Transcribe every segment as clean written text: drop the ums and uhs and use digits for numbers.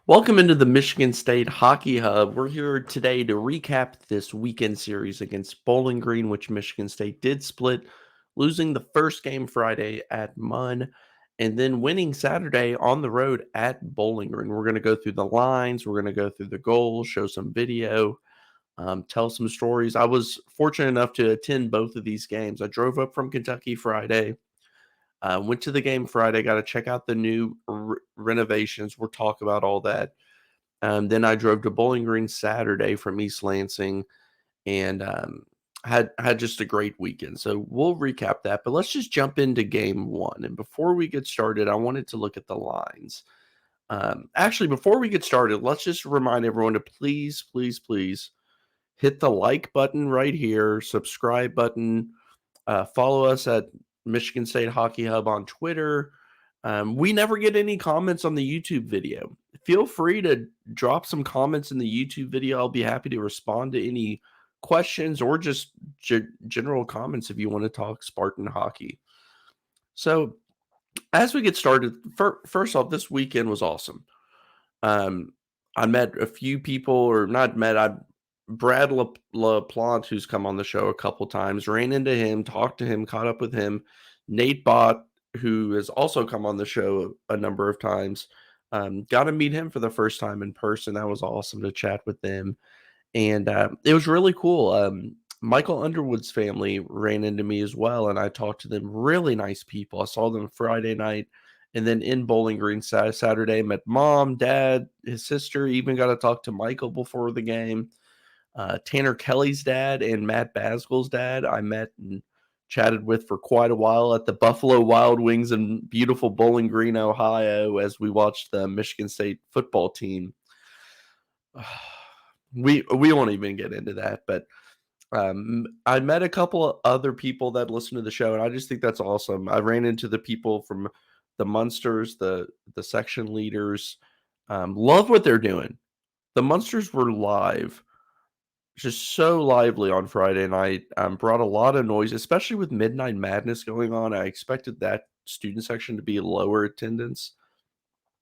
Welcome into the Michigan State Hockey Hub. We're here today to recap this weekend series against Bowling Green, which Michigan State did split, losing the first game Friday at Munn, and then winning Saturday on the road at Bowling Green. We're going to go through the lines, we're going to go through the goals, show some video, tell some stories. I was fortunate enough to attend both of these games. I drove up from Kentucky Friday. Went to the game Friday, got to check out the new renovations. We'll talk about all that. Then I drove to Bowling Green Saturday from East Lansing and had just a great weekend. So we'll recap that, but let's just jump into game one. And before we get started, I wanted to look at the lines. Actually, before we get started, let's just remind everyone to please, please, please hit the like button right here, subscribe button, follow us at Michigan State Hockey Hub on Twitter. We never get any comments on the YouTube video. Feel free to drop some comments in the YouTube video. I'll be happy to respond to any questions or just general comments if you want to talk Spartan hockey. So, as we get started, first off, this weekend was awesome. I met a few people, or not met. Brad LaPlante, who's come on the show a couple times, ran into him, talked to him, caught up with him. Nate Bott, who has also come on the show a number of times, got to meet him for the first time in person. That was awesome to chat with them, and it was really cool. Michael Underwood's family ran into me as well, and I talked to them. Really nice people. I saw them Friday night, and then in Bowling Green Saturday, met mom, dad, his sister. Even got to talk to Michael before the game. Tanner Kelly's dad and Matt Basgill's dad I met and chatted with for quite a while at the Buffalo Wild Wings in beautiful Bowling Green, Ohio, as we watched the Michigan State football team. We won't even get into that, but I met a couple of other people that listen to the show, and I just think that's awesome. I ran into the people from the Munsters, the section leaders. Love what they're doing. The Munsters were live, just so lively on Friday night. Brought a lot of noise, especially with Midnight Madness going on. I expected that student section to be lower attendance.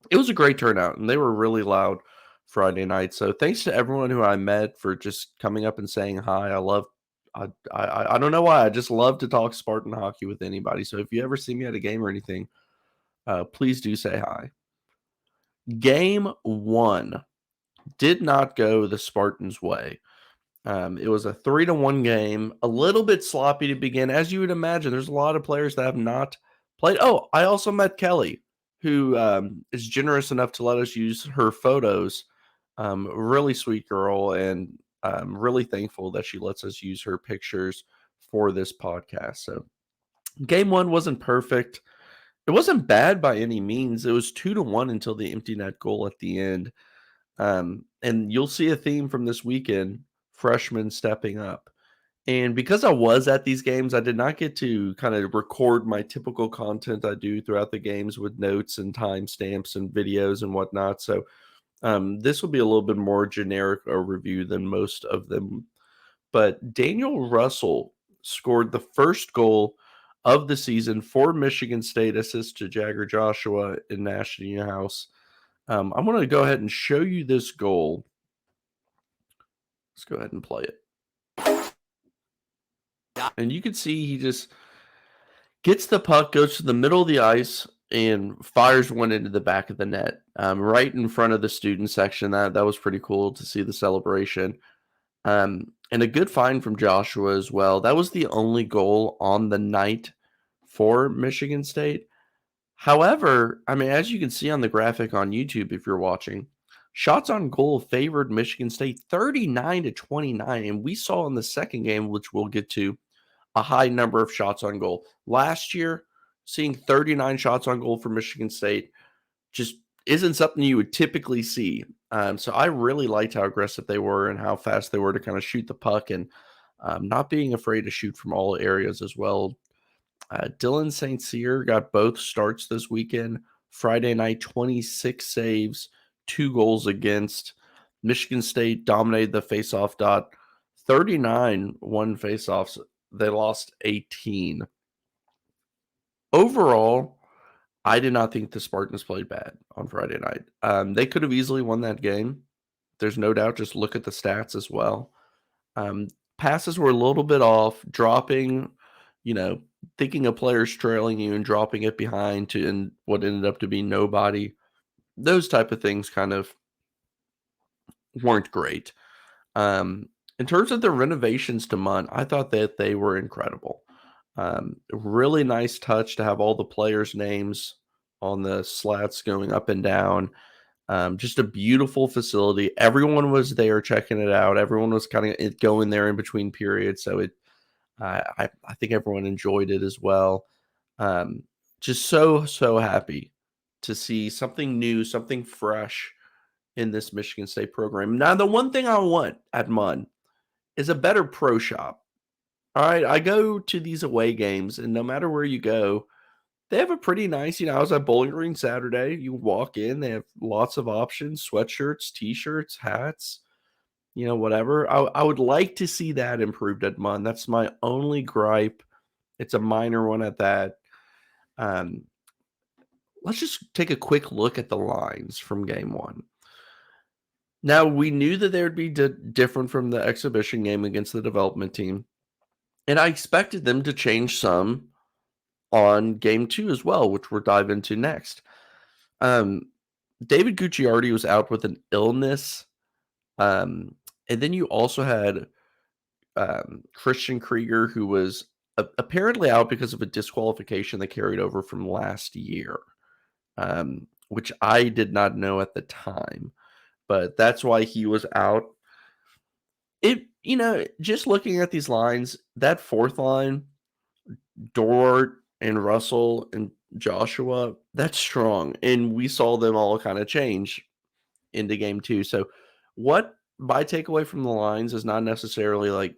It was a great turnout, and they were really loud Friday night. So thanks to everyone who I met for just coming up and saying hi. I don't know why. I just love to talk Spartan hockey with anybody. So if you ever see me at a game or anything, please do say hi. Game one did not go the Spartans' way. It was a 3-1 game, a little bit sloppy to begin, as you would imagine. There's a lot of players that have not played. Oh, I also met Kelly, who is generous enough to let us use her photos. Really sweet girl, and I'm really thankful that she lets us use her pictures for this podcast. So, game one wasn't perfect. It wasn't bad by any means. It was 2-1 until the empty net goal at the end. And you'll see a theme from this weekend: freshmen stepping up. And because I was at these games, I did not get to kind of record my typical content I do throughout the games with notes and timestamps and videos and whatnot. So this will be a little bit more generic a review than most of them. But Daniel Russell scored the first goal of the season for Michigan State, assist to Jagger Joshua in Nash Newhouse. I'm going to go ahead and show you this goal. Let's go ahead and play it. And you can see he just gets the puck, goes to the middle of the ice, and fires one into the back of the net, right in front of the student section. That was pretty cool to see the celebration. And a good find from Joshua as well. That was the only goal on the night for Michigan State. However, I mean, as you can see on the graphic on YouTube, if you're watching, shots on goal favored Michigan State 39-29. And we saw in the second game, which we'll get to, a high number of shots on goal. Last year, seeing 39 shots on goal for Michigan State just isn't something you would typically see. So I really liked how aggressive they were and how fast they were to kind of shoot the puck, and not being afraid to shoot from all areas as well. Dylan St. Cyr got both starts this weekend. Friday night, 26 saves, 2 goals against. Michigan State dominated the faceoff dot. 39 won faceoffs. They lost 18. Overall, I did not think the Spartans played bad on Friday night. They could have easily won that game. There's no doubt. Just look at the stats as well. Um, Passes were a little bit off, dropping, you know, thinking a player's trailing you and dropping it behind to and what ended up to be nobody. Those type of things kind of weren't great. Um, in terms of the renovations to Munn, I thought that they were incredible. Really nice touch to have all the players' names on the slats going up and down. Just a beautiful facility. Everyone was there checking it out. Everyone was kind of going there in between periods, so I think everyone enjoyed it as well. Um, just so happy to see something new, something fresh in this Michigan State program. Now, the one thing I want at Munn is a better pro shop. All right, I go to these away games, and no matter where you go, they have a pretty nice, I was at Bowling Green Saturday. You walk in, they have lots of options, sweatshirts, t-shirts, hats, whatever. I would like to see that improved at Munn. That's my only gripe. It's a minor one at that. Um, let's just take a quick look at the lines from game one. Now, we knew that they would be different from the exhibition game against the development team, and I expected them to change some on game two as well, which we'll dive into next. David Gucciardi was out with an illness. And then you also had Christian Krieger, who was apparently out because of a disqualification that carried over from last year, which I did not know at the time. But that's why he was out. Just looking at these lines, that fourth line, Dort and Russell and Joshua, that's strong. And we saw them all kind of change into game two. So, what my takeaway from the lines is not necessarily like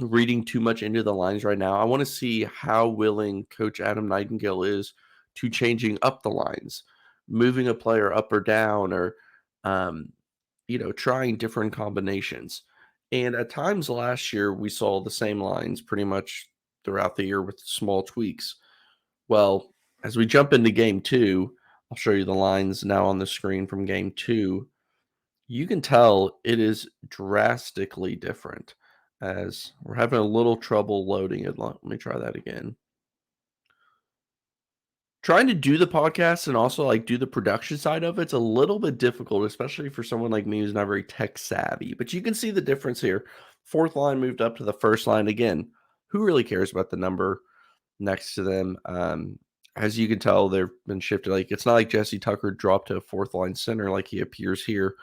reading too much into the lines right now. I want to see how willing Coach Adam Nightingale is to changing up the lines, moving a player up or down, or trying different combinations. And at times last year, we saw the same lines pretty much throughout the year with small tweaks. Well, as we jump into game two, I'll show you the lines now on the screen from game two. You can tell it is drastically different as we're having a little trouble loading it. Let me try that again. Trying to do the podcast and also like do the production side of it's a little bit difficult, especially for someone like me who's not very tech savvy. But you can see the difference here. Fourth line moved up to the first line again. Who really cares about the number next to them? As you can tell, they've been shifted. Like it's not like Jesse Tucker dropped to a fourth line center like he appears here.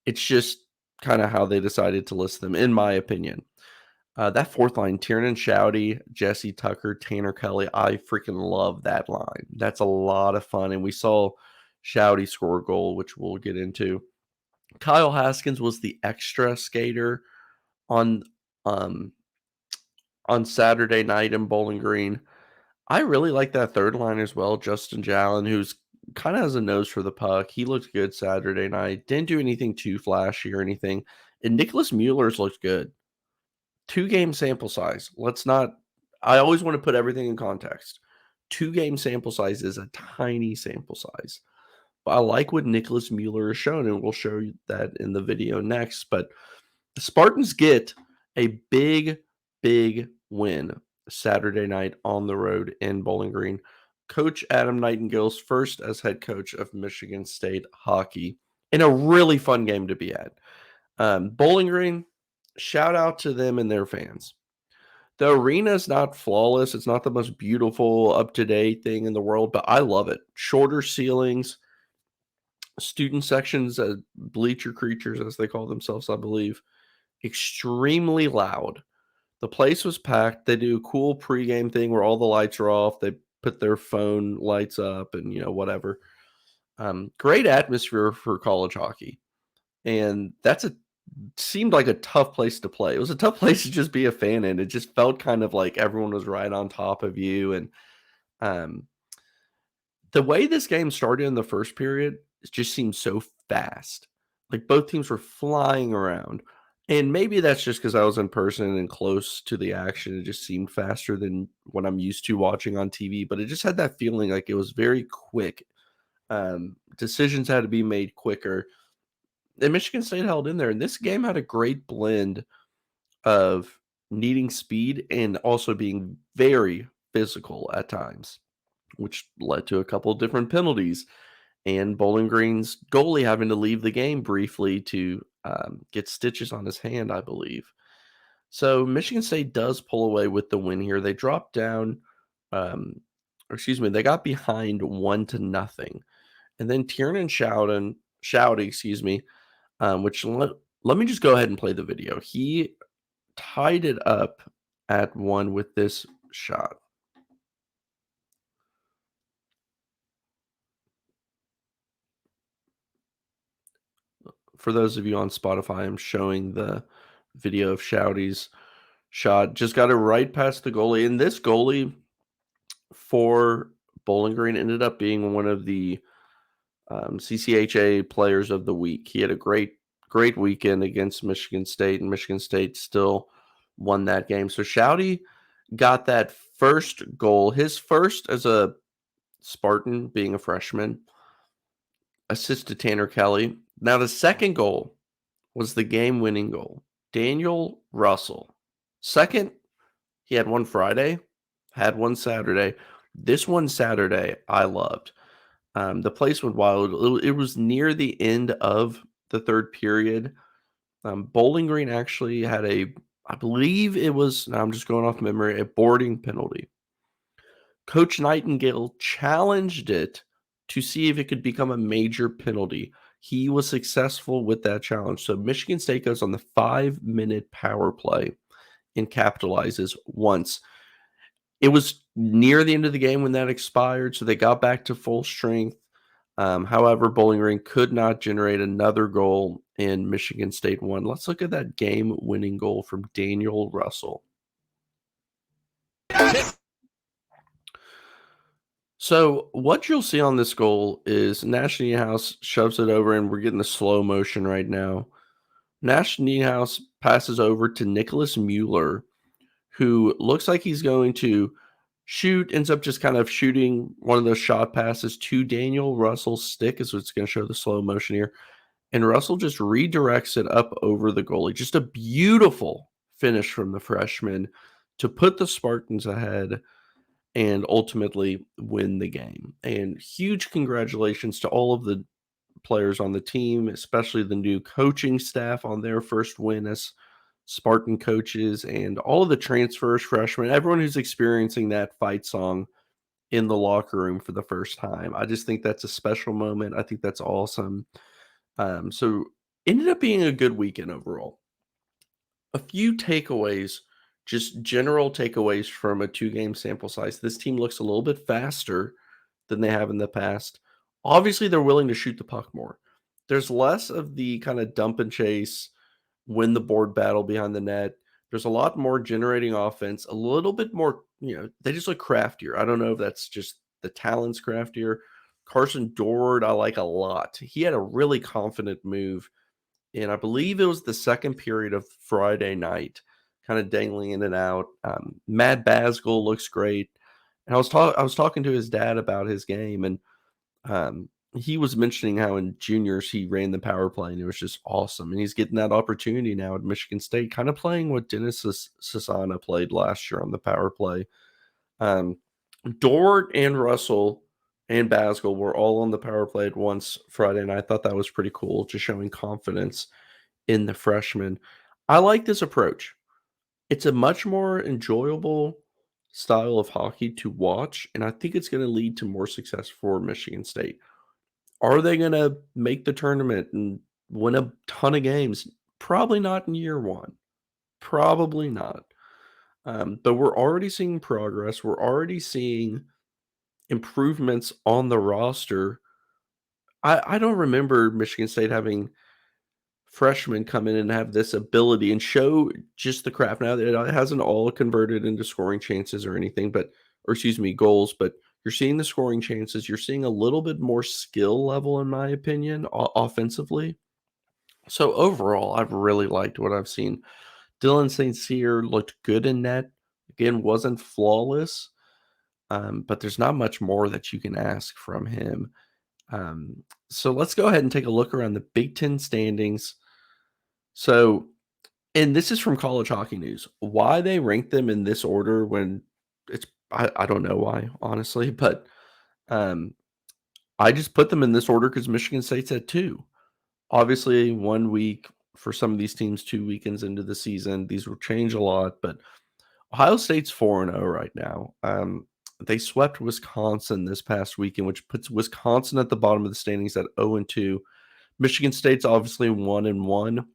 It's just kind of how they decided to list them, in my opinion. That fourth line, Tiernan Shouty, Jesse Tucker, Tanner Kelly, I freaking love that line. That's a lot of fun. And we saw Shouty score a goal, which we'll get into. Kyle Haskins was the extra skater on um, on Saturday night in Bowling Green. I really like that third line as well, Justin Jalen, who's kind of has a nose for the puck. He looked good Saturday night. Didn't do anything too flashy or anything. And Nicholas Mueller's looked good. 2-game sample size. I always want to put everything in context. 2-game sample size is a tiny sample size. But I like what Nicholas Mueller has shown, and we'll show you that in the video next. But the Spartans get a big, big win Saturday night on the road in Bowling Green. Coach Adam Nightingale's first as head coach of Michigan State hockey, in a really fun game to be at. Bowling Green, shout out to them and their fans. The arena is not flawless. It's not the most beautiful, up-to-date thing in the world, but I love it. Shorter ceilings, student sections, bleacher creatures, as they call themselves, I believe. Extremely loud. The place was packed. They do a cool pregame thing where all the lights are off. They put their phone lights up and, whatever. Great atmosphere for college hockey. And seemed like a tough place to play. It was a tough place to just be a fan in. It just felt kind of like everyone was right on top of you. And the way this game started in the first period, it just seemed so fast. Like both teams were flying around. And maybe that's just because I was in person and close to the action. It just seemed faster than what I'm used to watching on TV, but it just had that feeling like it was very quick. Decisions had to be made quicker. And Michigan State held in there. And this game had a great blend of needing speed and also being very physical at times, which led to a couple of different penalties. And Bowling Green's goalie having to leave the game briefly to get stitches on his hand, I believe. So Michigan State does pull away with the win here. They dropped down, or excuse me, they got behind 1-0, and then Tiernan shouting, excuse me, which let me just go ahead and play the video. He tied it up at 1 with this shot. For those of you on Spotify, I'm showing the video of Shouty's shot. Just got it right past the goalie. And this goalie for Bowling Green ended up being one of the CCHA Players of the Week. He had a great weekend against Michigan State, and Michigan State still won that game. So Shouty got that first goal, his first as a Spartan, being a freshman, assist to Tanner Kelly. Now the second goal was the game-winning goal. Daniel Russell. Second, he had one Friday, had one Saturday. This one Saturday, I loved. The place went wild. It was near the end of the third period. Bowling Green actually had I believe it was, now I'm just going off memory, a boarding penalty. Coach Nightingale challenged it to see if it could become a major penalty. He was successful with that challenge. So Michigan State goes on the 5-minute power play and capitalizes once. It was near the end of the game when that expired, so they got back to full strength. However, Bowling Green could not generate another goal, and Michigan State won. Let's look at that game-winning goal from Daniel Russell. So what you'll see on this goal is Nash Niehaus shoves it over, and we're getting the slow motion right now. Nash Niehaus passes over to Nicholas Mueller, who looks like he's going to shoot, ends up just kind of shooting one of those shot passes to Daniel Russell's stick, is what's going to show the slow motion here. And Russell just redirects it up over the goalie. Just a beautiful finish from the freshman to put the Spartans ahead and ultimately win the game. And huge congratulations to all of the players on the team, especially the new coaching staff on their first win as Spartan coaches, and all of the transfers, freshmen, everyone who's experiencing that fight song in the locker room for the first time. I just think that's a special moment. I think that's awesome. So ended up being a good weekend overall. A few takeaways, just general takeaways from a 2-game sample size. This team looks a little bit faster than they have in the past. Obviously, they're willing to shoot the puck more. There's less of the kind of dump and chase, win the board battle behind the net. There's a lot more generating offense, a little bit more, they just look craftier. I don't know if that's just the talent's craftier. Carson Dord, I like a lot. He had a really confident move, and I believe it was the second period of Friday night, kind of dangling in and out. Matt Basgall looks great. And I was talking to his dad about his game, and he was mentioning how in juniors he ran the power play, and it was just awesome. And he's getting that opportunity now at Michigan State, kind of playing what Dennis Sasana played last year on the power play. Dort and Russell and Basgall were all on the power play at once Friday, and I thought that was pretty cool, just showing confidence in the freshmen. I like this approach. It's a much more enjoyable style of hockey to watch, and I think it's going to lead to more success for Michigan State. Are they going to make the tournament and win a ton of games? Probably not in year one. Probably not. But we're already seeing progress. We're already seeing improvements on the roster. I don't remember Michigan State having freshmen come in and have this ability and show just the craft. Now, it hasn't all converted into scoring chances or anything, or excuse me, goals, but you're seeing the scoring chances. You're seeing a little bit more skill level, in my opinion, offensively. So overall, I've really liked what I've seen. Dylan St. Cyr looked good in net. Again, wasn't flawless, but there's not much more that you can ask from him. So let's go ahead and take a look around the Big Ten standings. So, and this is from College Hockey News. Why they rank them in this order when I don't know why, honestly, but um, I just put them in this order because Michigan State's at 2. Obviously, 1 week for some of these teams, 2 weekends into the season, these will change a lot, but Ohio State's 4-0 right now. They swept Wisconsin this past weekend, which puts Wisconsin at the bottom of the standings at 0-2. Michigan State's obviously 1-1.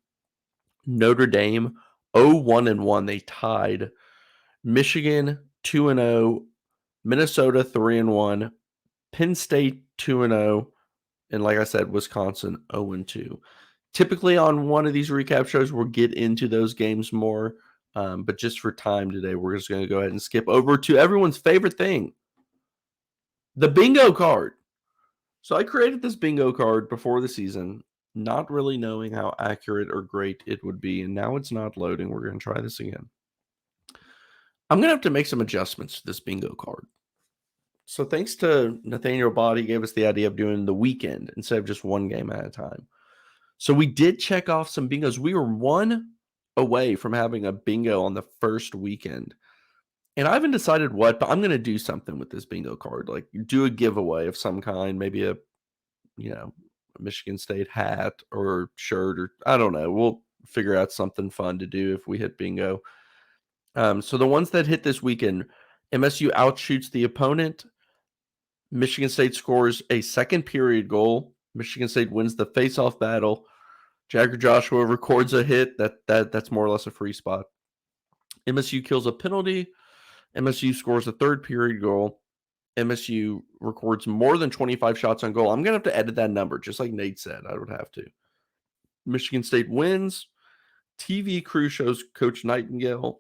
Notre Dame 0-1. They tied. Michigan 2-0. Minnesota 3-1. Penn State 2-0. And like I said, Wisconsin 0-2. Typically on one of these recap shows, we'll get into those games more. But just for time today, we're just going to go ahead and skip over to everyone's favorite thing, the bingo card. So I created this bingo card before the season, not really knowing how accurate or great it would be. And now it's not loading. We're going to try this again. I'm going to have to make some adjustments to this bingo card. So thanks to Nathaniel Bott, he gave us the idea of doing the weekend instead of just one game at a time. So we did check off some bingos. We were 1 away from having a bingo on the first weekend. And I haven't decided what, but I'm going to do something with this bingo card, like do a giveaway of some kind, maybe a Michigan State hat or shirt, or I don't know. We'll figure out something fun to do if we hit bingo. So the ones that hit this weekend, MSU outshoots the opponent. Michigan State scores a second period goal. Michigan State wins the faceoff battle. Jagger Joshua records a hit. That's more or less a free spot. MSU kills a penalty. MSU scores a third period goal. MSU records more than 25 shots on goal. I'm going to have to edit that number, just like Nate said. I would have to. Michigan State wins. TV crew shows Coach Nightingale.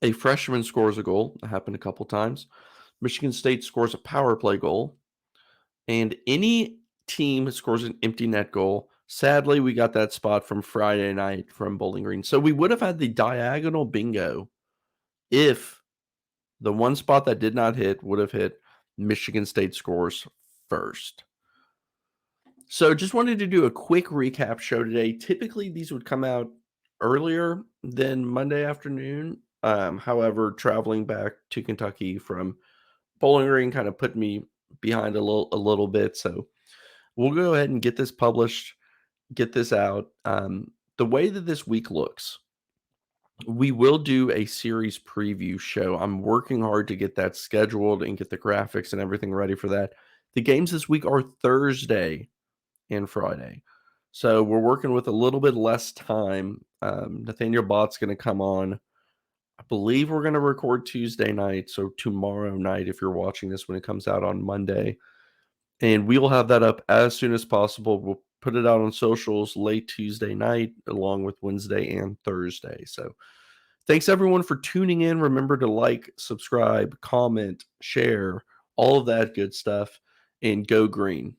A freshman scores a goal. That happened a couple times. Michigan State scores a power play goal. And any team scores an empty net goal. Sadly, we got that spot from Friday night from Bowling Green. So we would have had the diagonal bingo if the one spot that did not hit would have hit Michigan State scores first. So just wanted to do a quick recap show today. Typically, these would come out earlier than Monday afternoon. However, traveling back to Kentucky from Bowling Green kind of put me behind a little bit. So we'll go ahead and get this published, get this out. The way that this week looks, we will do a series preview show. I'm working hard to get that scheduled and get the graphics and everything ready for that. The games this week are Thursday and Friday. So we're working with a little bit less time. Nathaniel Bott's going to come on. I believe we're going to record Tuesday night. So tomorrow night, if you're watching this when it comes out on Monday. And we will have that up as soon as possible. We'll put it out on socials late Tuesday night, along with Wednesday and Thursday. So thanks everyone for tuning in. Remember to like, subscribe, comment, share, all of that good stuff, and go green.